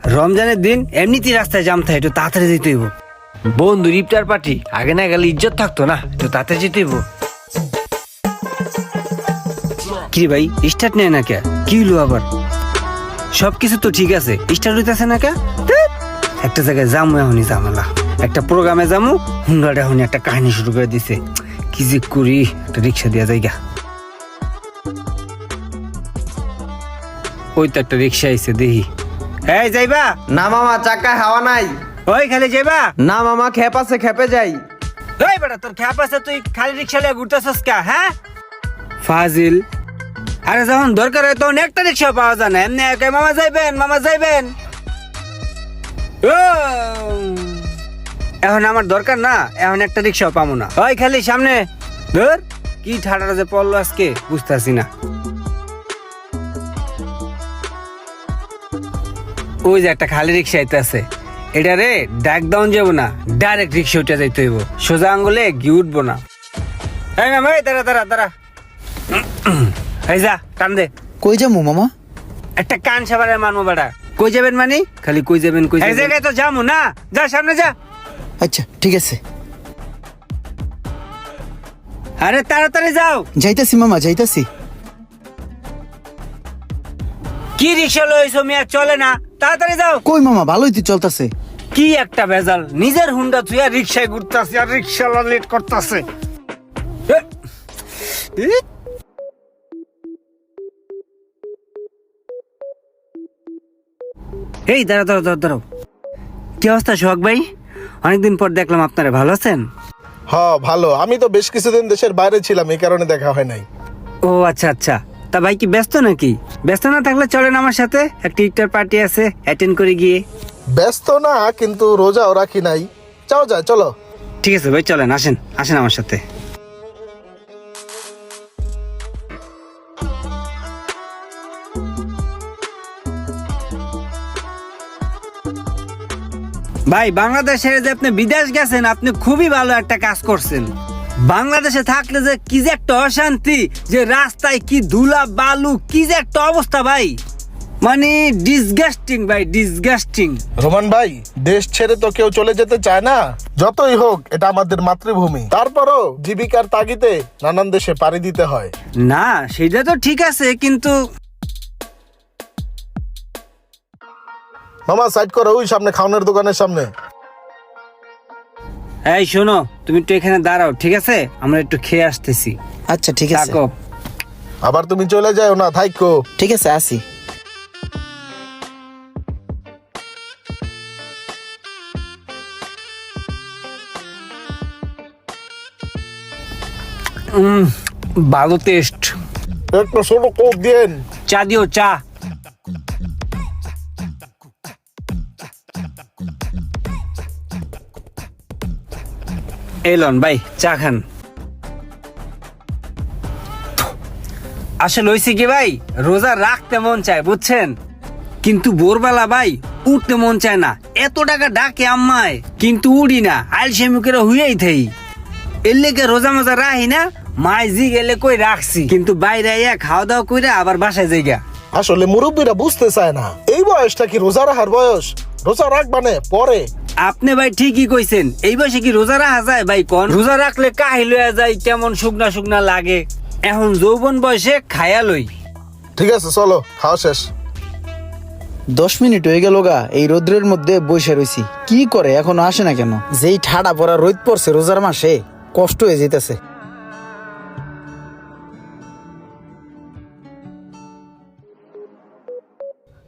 রমজানের দিন এমনিতেই রাস্তায় জাম থাকে, একটু তাড়াতাড়ি যেতে হইব। বন্ধুর ইফতার পার্টি, আগে না গেলে ইজ্জত থাকতো না, একটু তাড়াতাড়ি যেতে হইব। কি ভাই স্টার্ট নেয় না কে? কি হলো আবার? সবকিছু তো ঠিক আছে, স্টার্ট হইতেছে না কে? একটা জায়গায় যামু, এখনই ঝামেলা। একটা প্রোগ্রামে যামু, হুন্ডাটা এখনই একটা কাহিনী শুরু করে দিছে। কি যে করি, একটা রিক্সা দিয়া যাইগা। ওই তো একটা রিক্সা আইছে, দেখি। এই যাইবা? না মামা, চাকায় হাওয়া নাই। ওই খালি যাইবা? না মামা, খেপ আছে, খেপে যাই। এই বেটা, তোর খ্যাপ আছে, তুই খালি রিক্সা নিয়ে ঘুরতেছস কা? হ্যাঁ ফাজিল। আরে যখন দরকার হয় তখন একটা রিক্সা পাওয়া যায় না। এমনি একা মামা যাইবেন, মামা যাইবেন। ও, এখন আমার দরকার না, এখন একটা রিক্সাও পাবো না। ওই খালি সামনে ধর। কি ঠাডাটা যে পড়লো আজকে, বুঝতেছি না। ওই যে একটা খালি রিক্সা আইতেছে, এটা রে ডাক ডাউন যাবো না, ডাইরেক্ট রিক্সা উঠে যাইতে হইব। সোজা আঙ্গুলে গিয়ে উঠবো না। এই মামা, এই দাঁড়া দাঁড়া দাঁড়া। এই যা, টান দে। কই যাবো মামা? একটা কান সাবারে মানবো বেটা। কই যাবেন মানে? খালি কই যাবেন কই যাবেন। এই জায়গায় তো যাবো না, যা সামনে যা। আচ্ছা ঠিক আছে, আরে তাড়াতাড়ি যাও। যাইতাছি মামা, যাইতাছি। কি রিক্সা লইছো মিয়া, চলে না, তাড়াতাড়ি যাও। কই মামা, ভালোই তো চলতেছে। কি একটা ভেজাল, নিজের হুন্ডা তুই আর রিক্সায় ঘুরতাছি, আর রিক্সাওয়ালা লেট করতেছে। এই দাঁড়া দাঁড়া দাঁড়া দাঁড়াও। কি অবস্থা সোহাগ ভাই? অনেকদিন পর দেখলাম আপনারা, ভালো আছেন? হ্যাঁ ভালো। আমি তো বেশ কিছুদিন দেশের বাইরে ছিলাম, এই কারণে দেখা হয় নাই। ও আচ্ছা আচ্ছা। তা ভাই কি ব্যস্ত নাকি? ব্যস্ত না থাকলে চলেন আমার সাথে, একটা ইফতার পার্টি আছে, অ্যাটেন্ড করে গিয়ে। ব্যস্ত না, কিন্তু রোজাও রাখি নাই। যাও যায়, চলো। ঠিক আছে ভাই, চলেন, আসেন আসেন আমার সাথে। ভাই বাংলাদেশে যে আপনি বিদেশ গেছেন, আপনি খুবই ভালো একটা কাজ করছেন। বাংলাদেশে থাকলে যে কি যে একটা অশান্তি, যে রাস্তায় কি ধুলা বালু, কি যে একটা অবস্থা ভাই, মানে ডিসগাস্টিং ভাই, ডিসগাস্টিং। রোমান ভাই, দেশ ছেড়ে তো কেউ চলে যেতে চায় না। যতই হোক, এটা আমাদের মাতৃভূমি। তারপরও জীবিকার তাগিদে নানান দেশে পাড়ি দিতে হয়। না সেটা তো ঠিক আছে, কিন্তু মামা সাইড করো, ওই সামনে খাওয়ানোর দোকানের সামনে। এই শোনো, তুমি একটু এখানে দাঁড়াও, ঠিক আছে? আমরা একটু খেয়ে আসতেছি। আচ্ছা ঠিক আছে, থাকো। আবার তুমি চলে যাও না, থাইকো। ঠিক আছে, আসি। ভালো টেস্ট। একটা ছোট কোক দিন। চা দিও, চা। এলন ভাই, চা খান। আসলে হয়েছে কি ভাই, রোজা রাখতে মন চায় বুঝছেন, কিন্তু ভোরবেলা ভাই উঠতে মন চায় না। এত টাকা ডাকে আম্মায়, কিন্তু উড়ি না, আলসেমি হুইয়াই থাই। এর লেগে রোজা মজা রাহি না। মাই জি গেলে কই রাখছি, কিন্তু বাইরে আইয়া খাওয়া দাওয়া কইরা আবার বাসায় যাইগা। আসলে মুরব্বীরা বুঝতে চায় না, এই বয়সটা কি রোজা রাখার বয়স? রোজা রাখবানে পরে। আপনি ভাই ঠিকই কইছেন, এই বয়সে কি রোজা রাখা যায় ভাই? কোন রোজা রাখলে কাহিল হয়ে যায়, কেমন শুকনা শুকনা লাগে। এখন যৌবন বয়সে খায়া লই। ঠিক আছে চলো, খাওয়া শেষ। 10 মিনিট হয়ে গেল গা, এই রোদ্রের মধ্যে বসে রয়েছি। কি করে এখনো আসে না কেন? যেই ঠাডা পড়া রোদ পড়ছে রোজার মাসে, কষ্ট হয়ে যেতেছে।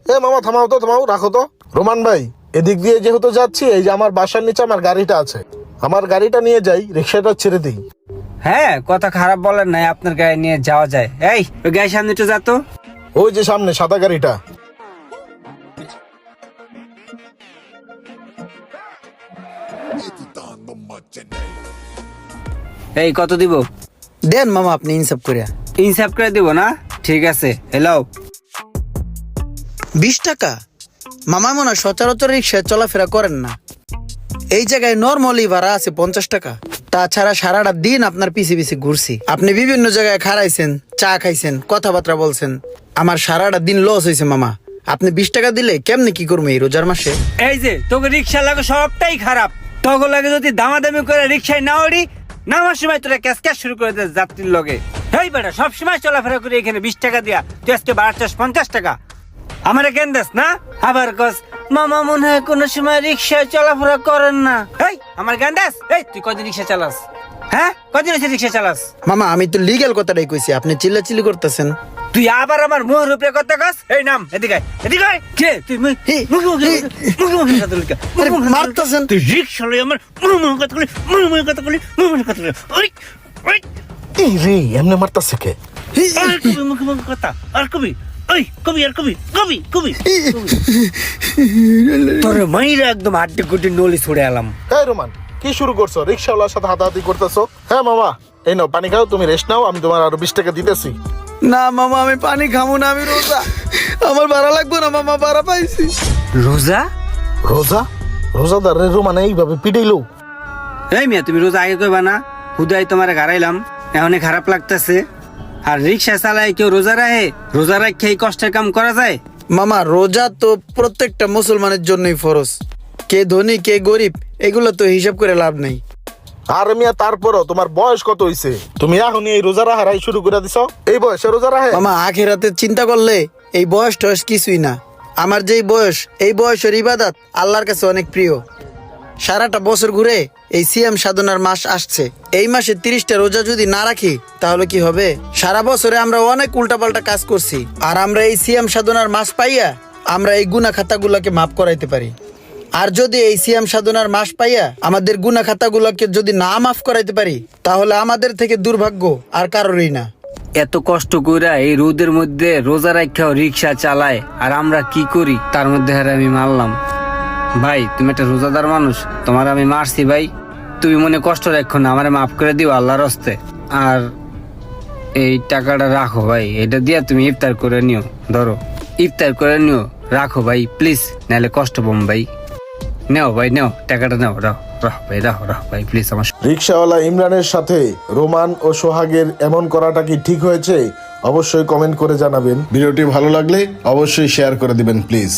এ মামা থামাও তো, থামাও, রাখো তো। রোমান ভাই, এদিক দিয়ে যেহেতু যাচ্ছি, এই যে আমার বাসার নিচে আমার গাড়িটা আছে, আমার গাড়িটা নিয়ে যাই, রিক্সাটা ছেড়ে দিই। হ্যাঁ, কথা খারাপ বলেন নাই, আপনার গাড়ি নিয়ে যাওয়া যায়। এই ওই গাড়ির সামনে একটু যা তো। ওই যে সামনে সাদা গাড়িটা। এই কত দিব? দেন মামা, আপনি ইনসাফ করিয়া। ইনসাফ করে দিব না? ঠিক আছে, হ্যালো। 20 টাকা? মামা মনে হয় সচরাচর রিক্সায় চলাফেরা করেন না। এই জায়গায় নর্মালি ভাড়া আছে 50 টাকা। তাছাড়া সারাটা দিন আপনার পিছে পিছে ঘুরছি, আপনি বিভিন্ন জায়গায় খাড়াইছেন, চা খাইছেন, কথাবার্তা বলছেন। আমার সারাটা দিন লস হয়েছে মামা। আপনি 20 টাকা দিলে কেমনে কি করবো এই রোজার মাসে? এই যে তোকে রিক্সা লাগে সবটাই খারাপ, তোকে লাগে যদি দামাদামি করে রিক্সায় না ওড়ি, নামার সময় তোরা ক্যাশ ক্যাশ শুরু করে দে যাত্রীর লগে। এই বেটা সব সময় চলাফেরা করে এখানে 20 টাকা দিয়া তুই আজকে 50 টাকা আমারে কেন দেস না? আবার কস মামা মনে হয় কোনো সময় রিক্সায় চলাফেরা করেন না। এই আমার জ্ঞান দেস, এই তুই কদিন রিক্সা চালাস? হ্যাঁ কদিন হচ্ছে রিক্সা চালাস? মামা আমি তো লিগ্যাল কথাটাই কইছি, আপনি চিল্লাচিল্লি করতেছেন। তুই আবার আমার মুখ রূপে কথা কস? এই নাম এদিকে আয়, এদিকে আয়। কে তুই মুখে কথা বলি? আরে মারতাছেন। তুই রিক্সা লই আমার মুখে কথা বলি, মুখে কথা বলি, মুখে কথা বলি। ওই ওই এই রে এমনি মারতাছে কে? আর কবি মুখে কথা আর কবি, ওই কবি আর কবি কবি কবি তোর মাইরা একদম আড্ডি গুড্ডি নলি ছুড়ে এলাম। এই রোমান কি শুরু করছো? রিক্সাওয়ালার সাথে হাতাহাতি করতেছো? হ্যাঁ মামা এই নাও পানি খাও, তুমি রেস্ট নাও, আমি তোমার আরো 20 টাকা দিতেছি। না মামা আমি পানি খাবো না, আমি রোজা, আমার ভাড়া লাগবে না মামা, ভাড়া পাইছি। রোজা? রোজা? রোজাদার রে রোমান এইভাবে পিটাইলো? এই মিয়া তুমি রোজা আগে কইবা না? হুদাই তোমার গাড়াইলাম, এখন খারাপ লাগতেছে। আর রিক্সা চালায় কেউ রোজা রাখে? রোজা রাখে এই কষ্টের কাম করা যায়? মামা রোজা তো প্রত্যেকটা মুসলমানের জন্যই ফরজ, কে ধনী কে গরিব এগুলো তো হিসাব করে লাভ নেই। আর মিয়া তারপরও তোমার বয়স কত হইছে? তুমি এখনই এই রোজা রাহারাই শুরু করে দিছো? এই বয়সে রোজা রাহে? মামা আখেরাতে চিন্তা করলে এই বয়স টয়স কিছুই না। আমার যেই বয়স, এই বয়সের ইবাদত আল্লাহর কাছে অনেক প্রিয়। সারাটা বছর ঘুরে এই সিয়াম সাধনার মাস আসছে, এই মাসে 30টা রোজা যদি না রাখি তাহলে কি হবে? সারা বছরে আমরা অনেক উল্টাপাল্টা কাজ করছি, আর আমরা এই সিয়াম সাধনার মাস পাইয়া আমরা এই গুনাহ খাতাগুলোকে মাফ করাইতে পারি। আর যদি এই সিয়াম সাধনার মাস পাইয়া আমাদের গুনাহ খাতাগুলোকে যদি না মাফ করাইতে পারি, তাহলে আমাদের থেকে দুর্ভাগ্য আর কারোরই না। এত কষ্ট কইরা এই রোদের মধ্যে রোজা রাখাও রিক্সা চালায়, আর আমরা কি করি তার মধ্যে হারে আমি মারলাম। ভাই তুমি একটা রোজাদার মানুষ, তোমার আমি মারছি ভাই, তুমি মনে কষ্ট রাখো না, আমারে মাফ করে দিও আল্লাহর হস্তে। আর এই টাকাটা রাখো ভাই, এটা দিয়া তুমি ইফতার করে নিও, ধরো ইফতার করে নিও, রাখো ভাই প্লিজ, নাহলে কষ্ট পাম ভাই। নেও ভাই নেও, টাকাটা নেও, রাহ রাহ ভাই, রাহ রাহ ভাই প্লিজ। আমার রিক্সাওয়ালা ইমরানের সাথে রোমান ও সোহাগের এমন করাটা কি ঠিক হয়েছে? অবশ্যই কমেন্ট করে জানাবেন। ভিডিওটি ভালো লাগলে অবশ্যই শেয়ার করে দিবেন প্লিজ।